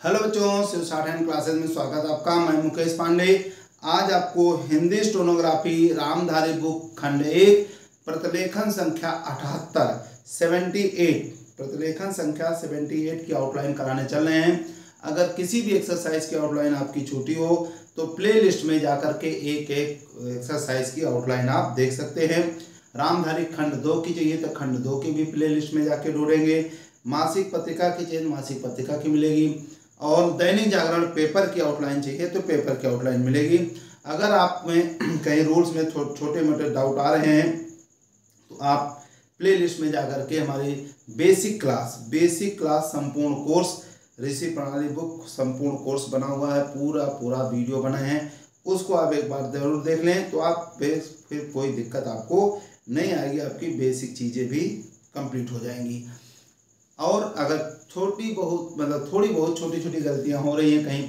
Hello बच्चों, Shiv satin classes में स्वागत है आपका। मैं मुकेश पांडे। आज आपको हिंदी स्टेनोग्राफी रामधारी बुक खंड 1 प्रतिलेखन संख्या 78 प्रतिलेखन संख्या 78 की आउटलाइन कराने चल रहे हैं। अगर किसी भी एक्सरसाइज की आउटलाइन आपकी छूटी हो तो प्लेलिस्ट में जाकर के एक एक एक्सरसाइज की आउटलाइन आप देख सकते हैं। रामधारी खंड 2 की चाहिए तो खंड 2 की भी प्लेलिस्ट में जाके ढूंढेंगे। मासिक पत्रिका की चाहिए मासिक पत्रिका की मिलेगी, और दैनिक जागरण पेपर की आउटलाइन चाहिए तो पेपर की आउटलाइन मिलेगी। अगर आप में कहीं रूल्स में छोटे मोटे डाउट आ रहे हैं तो आप प्लेलिस्ट में जाकर के हमारी बेसिक क्लास संपूर्ण कोर्स ऋषि प्रणाली बुक संपूर्ण कोर्स बना हुआ है, पूरा वीडियो बना है, उसको आप एक बार जरूर देख लें तो आप फिर कोई दिक्कत आपको नहीं आएगी, आपकी बेसिक चीज़ें भी कंप्लीट हो जाएंगी। और अगर थोड़ी बहुत छोटी गलतियां हो रही हैं, कहीं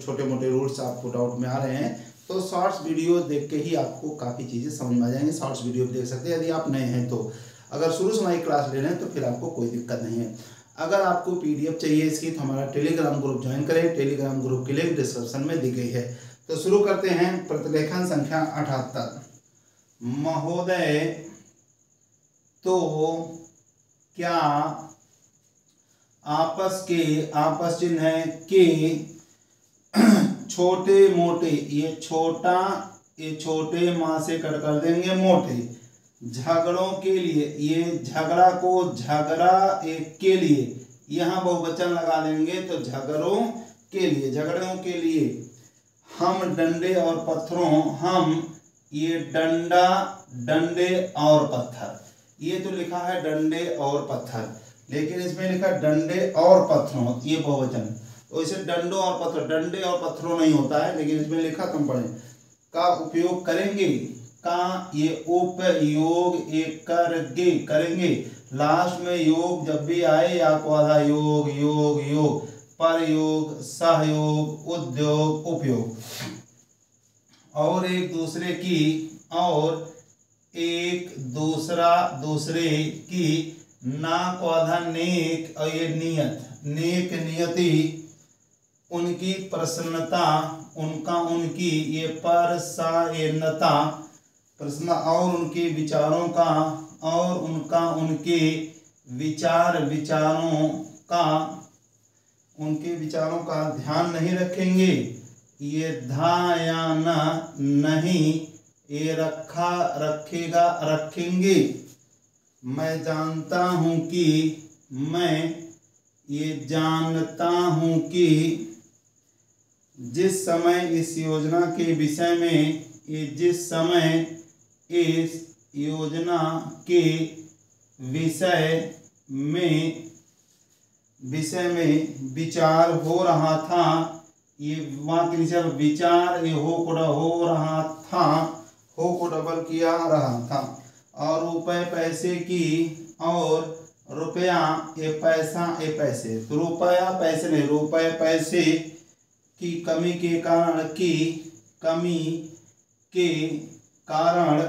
छोटे मोटे रूल्स आपको डाउट में आ रहे हैं तो शॉर्ट्स वीडियो देख के ही आपको काफ़ी चीज़ें समझ में आ जाएंगी। शॉर्ट्स वीडियो देख सकते हैं यदि आप नए हैं तो। अगर शुरू से हमारी क्लास ले रहे हैं तो फिर आपको कोई दिक्कत नहीं है। अगर आपको PDF चाहिए इसकी तो हमारा टेलीग्राम ग्रुप ज्वाइन करें। टेलीग्राम ग्रुप की लिंक डिस्क्रिप्शन में दी गई है। तो शुरू करते हैं। प्रतिलेखन संख्या 78। महोदय, तो क्या आपस चिन्ह है कि छोटे मोटे, ये छोटे माँ से कट कर देंगे मोटे, झगड़ों के लिए, ये झगड़ा को झगड़ा एक के लिए यहाँ बहुवचन लगा देंगे तो झगड़ों के लिए हम डंडे और पत्थरों, हम ये डंडा डंडे और पत्थर, ये तो लिखा है डंडे और पत्थर लेकिन इसमें लिखा डंडे और पत्थरों, ये बहुवचन, तो इसे डंडों और पत्थरों, डंडे और पत्थरों नहीं होता है लेकिन इसमें लिखा तुम पढ़े का उपयोग करेंगे, का ये उपयोग एक करेंगे। लास्ट में योग जब भी आए या को आधा योग योग योग, पर योग, सहयोग, उद्योग, उपयोग, और एक दूसरे की, ना को आधा नेक, और ये नियति, उनकी प्रसन्नता, उनकी ये परसायनता, प्रसन्न, और उनके विचारों का, और उनके विचारों का ध्यान नहीं रखेंगे, ये ध्यान नहीं, ये रखेंगे। मैं जानता हूँ कि जिस समय इस योजना के विषय में विचार हो रहा था, ये वहाँ के नीचे विचार, ये हो को डबल किया रहा था, और रुपए पैसे की, और रुपया ये पैसा ये पैसे, तो रुपया पैसे नहीं, रुपए पैसे की कमी के कारण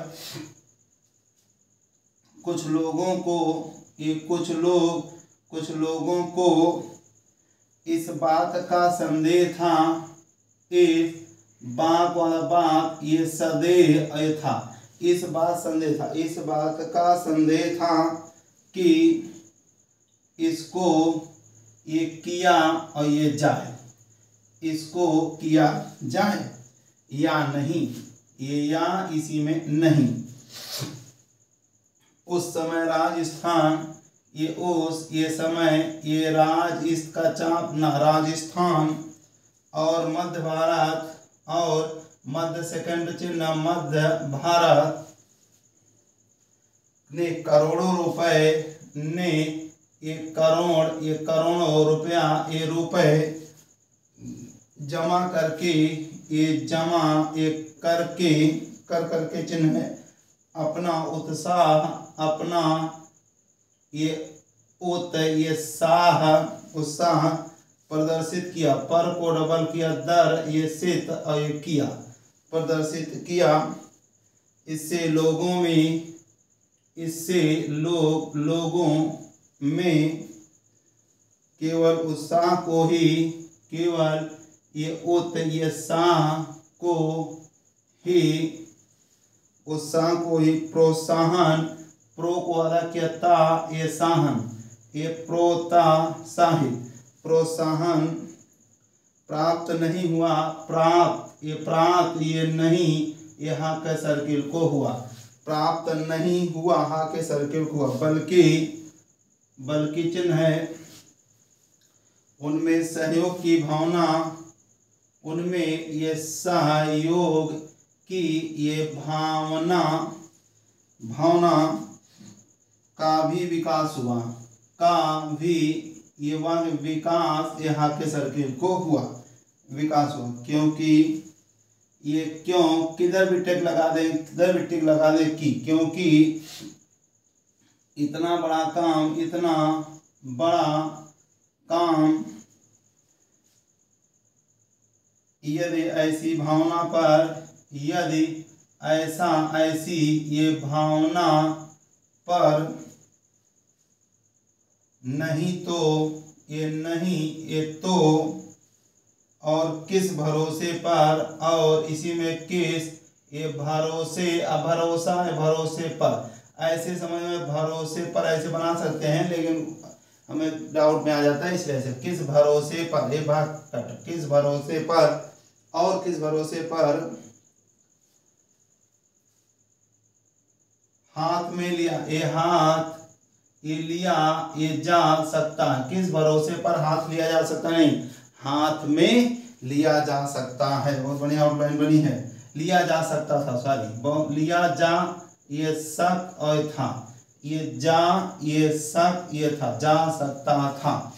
कुछ लोगों को इस बात का संदेह था, ये सदैव था, इस बात का संदेह था कि इसको ये किया और ये जाए, इसको किया जाए या नहीं, ये या इसी में नहीं। उस समय राजस्थान, ये समय, ये राज, इसका चाप न राजस्थान, और मध्य भारत, और मध्य सेकंड चिन्ह मध्य भारत ने करोड़ों रुपए ने, ये करोड़ों रुपया, ये रुपए जमा करके, ये करके चिन्ह अपना उत्साह, अपना ये उत्साह प्रदर्शित किया, पर को डबल किया, दर ये सित, और ये किया, प्रदर्शित किया। इससे लोगों में केवल उत्साह को ही, केवल ये साह को ही, उत्साह को ही प्रोत्साहन, प्रो को आधा किया ता, ये साहन, ये प्रोत्साहित, प्रोत्साहन प्राप्त नहीं हुआ, प्राप्त, ये प्राप्त, ये नहीं, ये हा के सर्किल को हुआ, प्राप्त नहीं हुआ, हा के सर्किल को हुआ, बल्कि चिन्ह है, उनमें सहयोग की भावना, उनमें ये सहयोग की ये भावना का भी विकास हुआ, का भी ये विकास, यहाँ के सर्किल को हुआ, विकास हुआ, क्योंकि ये क्यों किधर भी टिक लगा दे, किधर भी टिक लगा दे की, क्योंकि इतना बड़ा काम, इतना बड़ा काम यदि ऐसी भावना पर, यदि ऐसी ये भावना पर नहीं तो, ये नहीं, ये तो, और किस भरोसे पर, और इसी में किस, ये भरोसे, भरोसा है, भरोसे पर, ऐसे समझ में भरोसे पर ऐसे बना सकते हैं, लेकिन हमें डाउट में आ जाता है, इसलिए से किस भरोसे पर, ये भाग कट, किस भरोसे पर, और किस भरोसे पर हाथ में लिया, ये हाथ, ये लिया, ये जा सकता है, किस भरोसे पर हाथ लिया जा सकता नहीं, हाथ में लिया जा सकता है, बहुत बढ़िया आउटलाइन बनी है, लिया जा सकता था, सॉरी, लिया जा, ये सक और था, ये जा, ये सक, ये था, जा सकता था,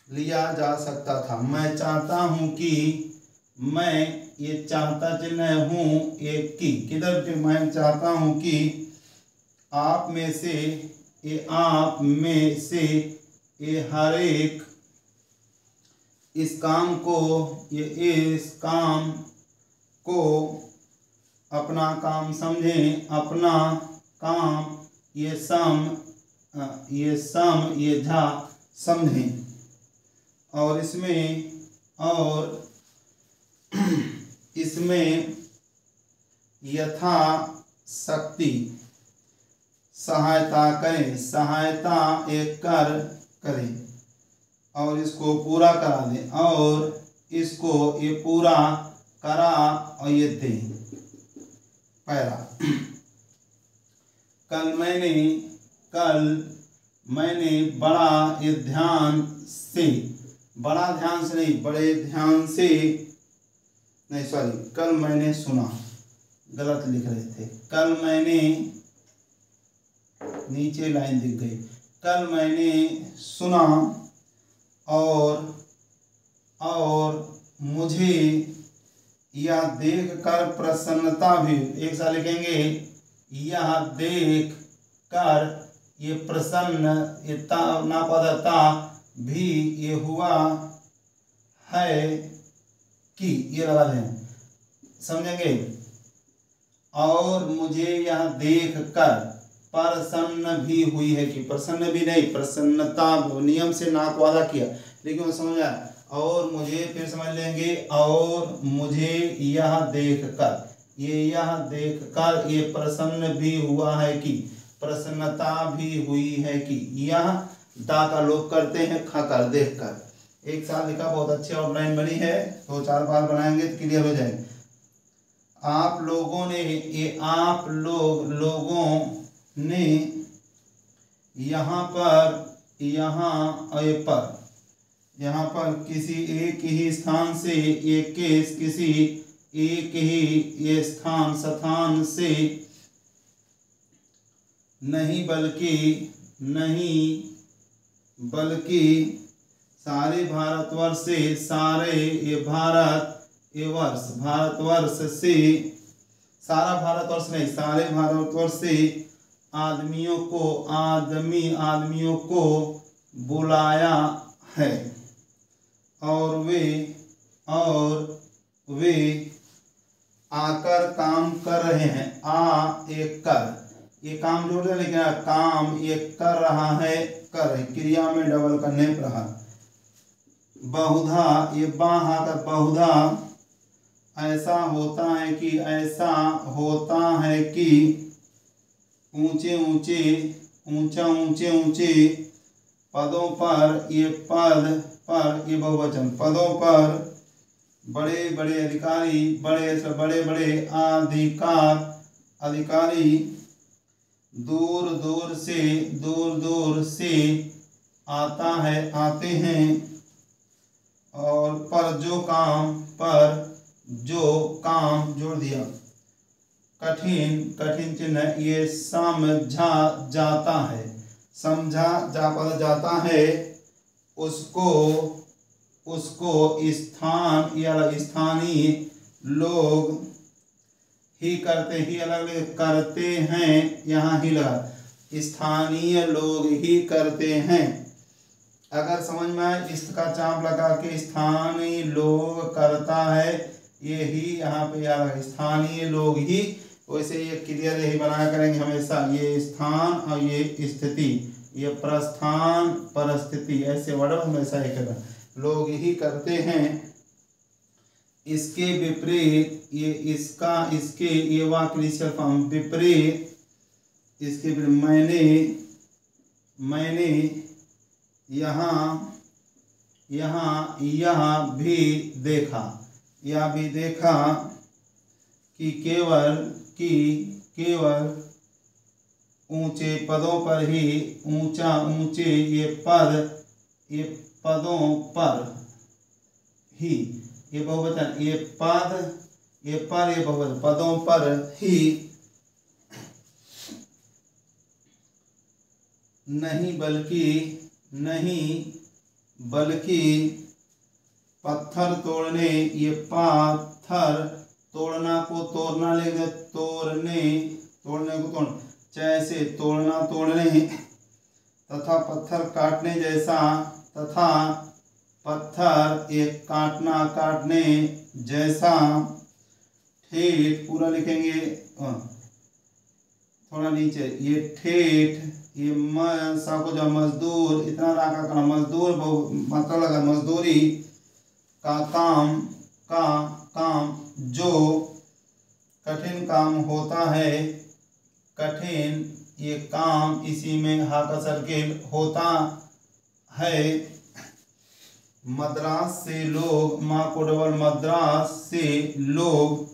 लिया जा सकता था, मैं चाहता हूं कि, मैं, ये चाहता चिन्ह हूं, एक की, किधर पे, मैं चाहता हूं कि आप में से, ये आप में से, ये हर एक इस काम को, ये इस काम को अपना काम समझें, अपना काम, ये सम, ये झा समझें, और इसमें यथा शक्ति सहायता करें, सहायता एक करें, और इसको पूरा करा दें, और इसको ये पूरा करा और ये दें। पहला, कल मैंने बड़ा ये ध्यान से, बड़ा ध्यान से नहीं, बड़े ध्यान से नहीं, सॉरी, कल मैंने सुना, गलत लिख रहे थे, कल मैंने, नीचे लाइन दिख गई, कल मैंने सुना और मुझे यह देखकर प्रसन्नता भी, एक साथ लिखेंगे, यह देख कर ये प्रसन्न, ये ना पदता भी ये हुआ है कि, ये लगा दें, समझेंगे, और मुझे यह देख कर प्रसन्न भी हुई है कि, प्रसन्न भी नहीं, प्रसन्नता, नियम से ना को आधा किया, लेकिन वो समझ आया, और मुझे, फिर समझ लेंगे, और मुझे यह देख कर, यह देख कर ये प्रसन्न भी हुआ है कि, प्रसन्नता भी हुई है कि, यह दा का लोप करते हैं, खा कर, देख कर, एक साथ लिखा, बहुत अच्छी आउटलाइन बनी है, 2-4 बार बनाएंगे तो क्लियर हो जाएंगे। आप लोगों ने, ये आप लोगों ने यहाँ पर, यहाँ पर किसी एक ही स्थान से, किसी एक ही ये स्थान से नहीं, बल्कि सारे भारतवर्ष से, सारे ये भारतवर्ष से, सारा भारतवर्ष नहीं, सारे भारतवर्ष से आदमियों को बुलाया है, और वे आकर काम कर रहे हैं, एक कर, ये काम जोड़ रहे, लेकिन काम ये कर रहा है, कर, क्रिया में डबल करने पर, बहुधा, ये बाहा का बहुधा, ऐसा होता है कि, ऐसा होता है कि ऊंचे ऊंचे, ऊंचा ऊंचे ऊंचे पदों पर, ये पद पर, ये बहुवचन, पदों पर बड़े बड़े अधिकारी, बड़े से बड़े बड़े अधिकारी दूर दूर से आता है, आते हैं। और पर जो काम जोड़ दिया, कठिन चिन्ह, ये समझा जाता है, समझा जाता है, उसको स्थान या स्थानीय लोग ही करते, ही अलग करते हैं, यहाँ ही लगा, स्थानीय लोग ही करते हैं। अगर समझ में आए, इसका चाप लगा के स्थानीय लोग करता है, ये ही यहाँ पे याद, स्थानीय लोग ही। वैसे ये क्लियर यही बनाया करेंगे हमेशा, ये स्थान और ये स्थिति, ये प्रस्थान परिस्थिति, ऐसे वर्ड हमेशा ही करना, लोग ही करते हैं। इसके विपरीत, ये इसका, इसके, ये वाक्य फॉर्म, विपरीत, इसके विपरीत, मैंने यहाँ भी देखा, यह भी देखा कि केवल ऊंचे पदों पर ही, ऊंचे ये पदों पर ही, ये बहुवचन, ये बहुवचन, पदों पर ही नहीं बल्कि पत्थर तोड़ने, ये पत्थर तोड़ना को तोड़ना ले गए, तोड़ने को तोड़, जैसे तोड़ना तोड़ने, तथा पत्थर काटने जैसा, तथा पत्थर एक काटने जैसा, ठेठ, पूरा लिखेंगे थोड़ा नीचे, ये ठेठ, ये जो मजदूर, इतना राखा करना, मजदूर मतलब लगा मजदूरी का काम जो कठिन काम होता है, कठिन ये काम, इसी में हा का सर्किल होता है। मद्रास से लोग, माँ को डबल, मद्रास से लोग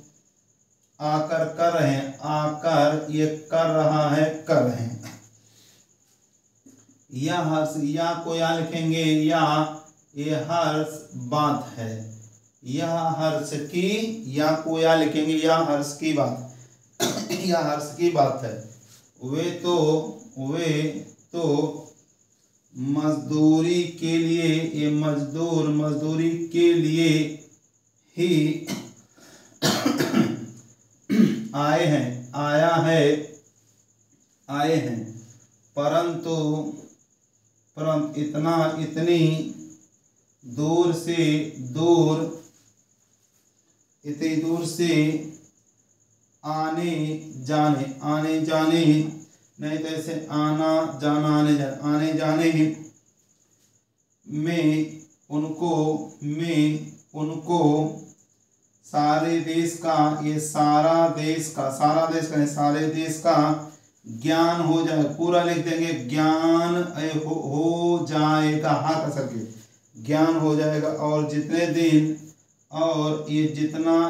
आकर कर रहे हैं, आकर ये कर रहा है, कर रहे हैं। या हर्ष, या को या लिखेंगे, या ये हर्ष बात है, यह हर्ष की, या को या लिखेंगे, या हर्ष की बात, या हर्ष की बात है। वे तो मजदूरी के लिए, ये मजदूरी के लिए ही आए हैं, परंतु इतनी दूर से आने जाने, नहीं तो ऐसे आने जाने में उनको सारे देश का, ये सारा देश का ज्ञान हो जाए, पूरा लिख देंगे, ज्ञान हो जाएगा, हाँ का सके, ज्ञान हो जाएगा। और जितने दिन, और ये जितना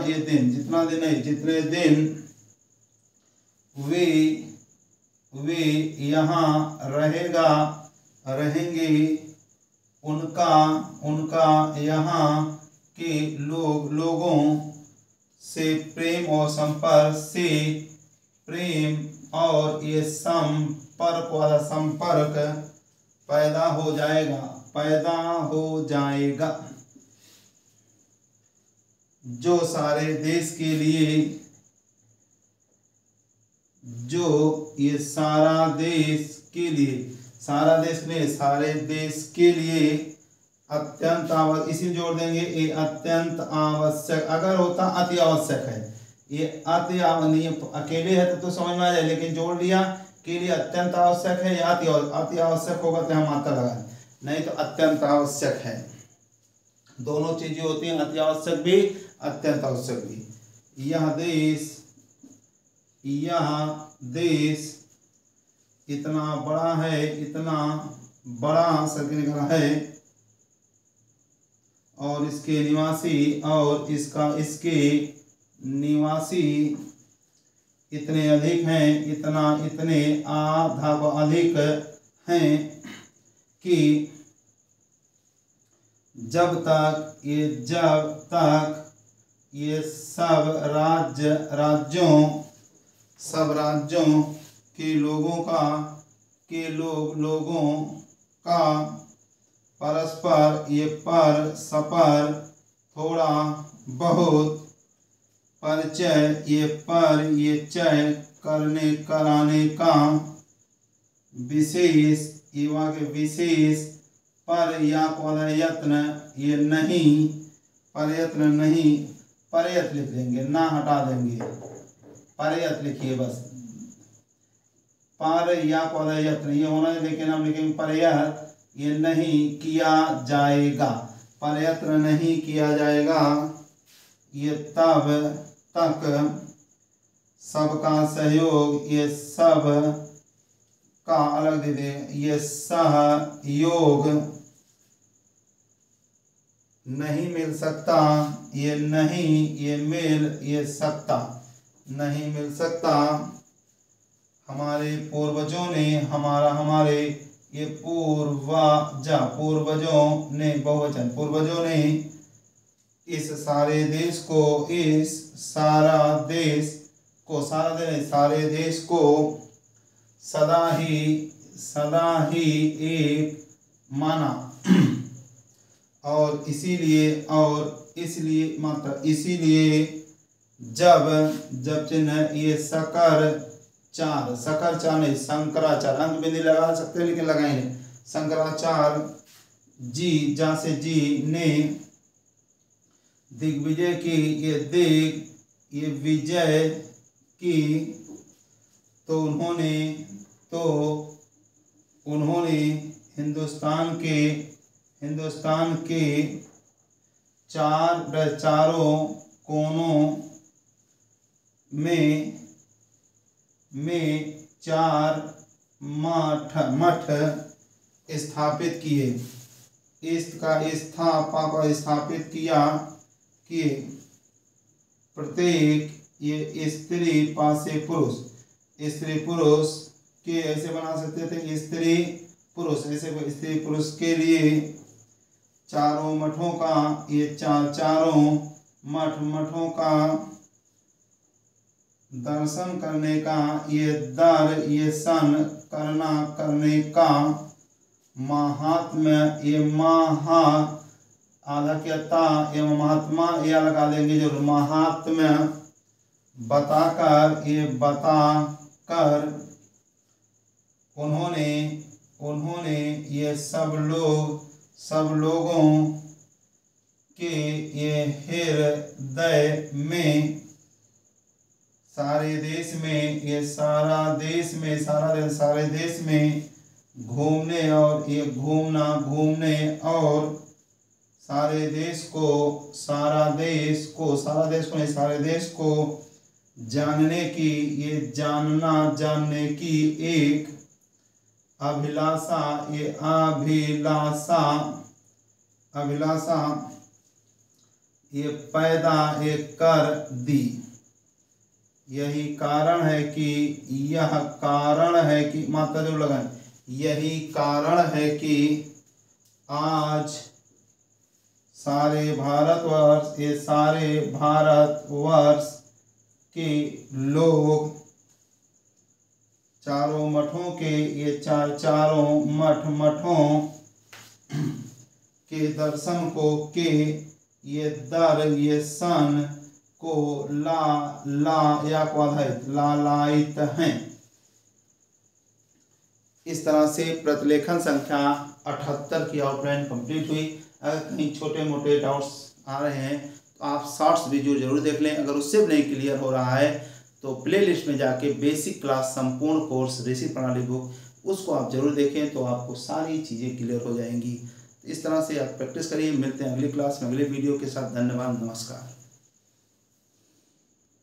दिन वे यहाँ रहेंगे, उनका यहाँ के लोगों से प्रेम और ये संपर्क वाला संपर्क पैदा हो जाएगा, जो सारे देश के लिए, जो ये सारे देश के लिए अत्यंत आवश्यक, इसी में जोड़ देंगे, ये अत्यंत आवश्यक, अगर होता अति आवश्यक है, ये अति आवश्यक अकेले है तो समझ में आ जाए, लेकिन जोड़ दिया के लिए अत्यंत आवश्यक है, या अति आवश्यक होगा तो हम मात्रा लगाए, नहीं तो अत्यंत आवश्यक है। दोनों चीजें होती हैं, अति आवश्यक भी अत्यंत आवश्यक भी। यह देश इतना बड़ा है, इतना बड़ा सर्किल निकला है, और इसके निवासी इतने अधिक हैं, इतने अधिक हैं कि जब तक ये सब राज्यों के लोगों का परस्पर थोड़ा बहुत परिचय कराने का विशेष प्रयत्न लिख देंगे, ना हटा देंगे, प्रयत्न लिखिए बस, प्रयत्न ये होना है, लेकिन हम लिखेंगे प्रयत्न, ये नहीं किया जाएगा, प्रयत्न नहीं किया जाएगा, ये तब तक सबका सहयोग, ये सब का अलग दे दे, ये सहयोग नहीं मिल सकता, ये मिल सकता। हमारे पूर्वजों ने ये पूर्वजों ने बहुवचन, पूर्वजों ने इस सारे देश को सदा ही एक माना, और इसीलिए जब चिन्ह ये शंकराचार्य नहीं, शंकराचार्य, अंक बिंदी लगा सकते हैं लेकिन लगाएंगे, शंकराचार्य जी ने दिग्विजय की, ये विजय की, तो उन्होंने हिंदुस्तान के चारों कोनों में 4 मठ स्थापित किए, स्थापित किए। प्रत्येक ये स्त्री पासे पुरुष, स्त्री पुरुष के ऐसे बना सकते थे, स्त्री पुरुष ऐसे, स्त्री पुरुष के लिए चारों मठों का, ये चारों मठों का दर्शन करने का, ये दर्शन करने का महात्म्य, ये आधिक्यता एवं महात्मा, ये लगा देंगे जो महात्म्य बताकर उन्होंने ये सब लोगों के ये हृदय में, सारे देश में घूमने और सारे देश को जानने की एक अभिलाषा ये पैदा कर दी। यही कारण है कि मात्रा जो लगाएं, यही कारण है कि आज सारे भारतवर्ष के लोग चारों मठों के, ये चारों मठों के दर्शन को दर्शन को लालायित हैं। इस तरह से प्रतिलेखन संख्या 78 की आउटलाइन कंप्लीट हुई। अगर कहीं छोटे मोटे डाउट्स आ रहे हैं तो आप शॉर्ट्स वीडियो जरूर देख लें। अगर उससे भी नहीं क्लियर हो रहा है तो प्लेलिस्ट में जाके बेसिक क्लास संपूर्ण कोर्स ऋषि प्रणाली बुक, उसको आप जरूर देखें तो आपको सारी चीज़ें क्लियर हो जाएंगी। इस तरह से आप प्रैक्टिस करिए। मिलते हैं अगली क्लास में अगले वीडियो के साथ। धन्यवाद, नमस्कार।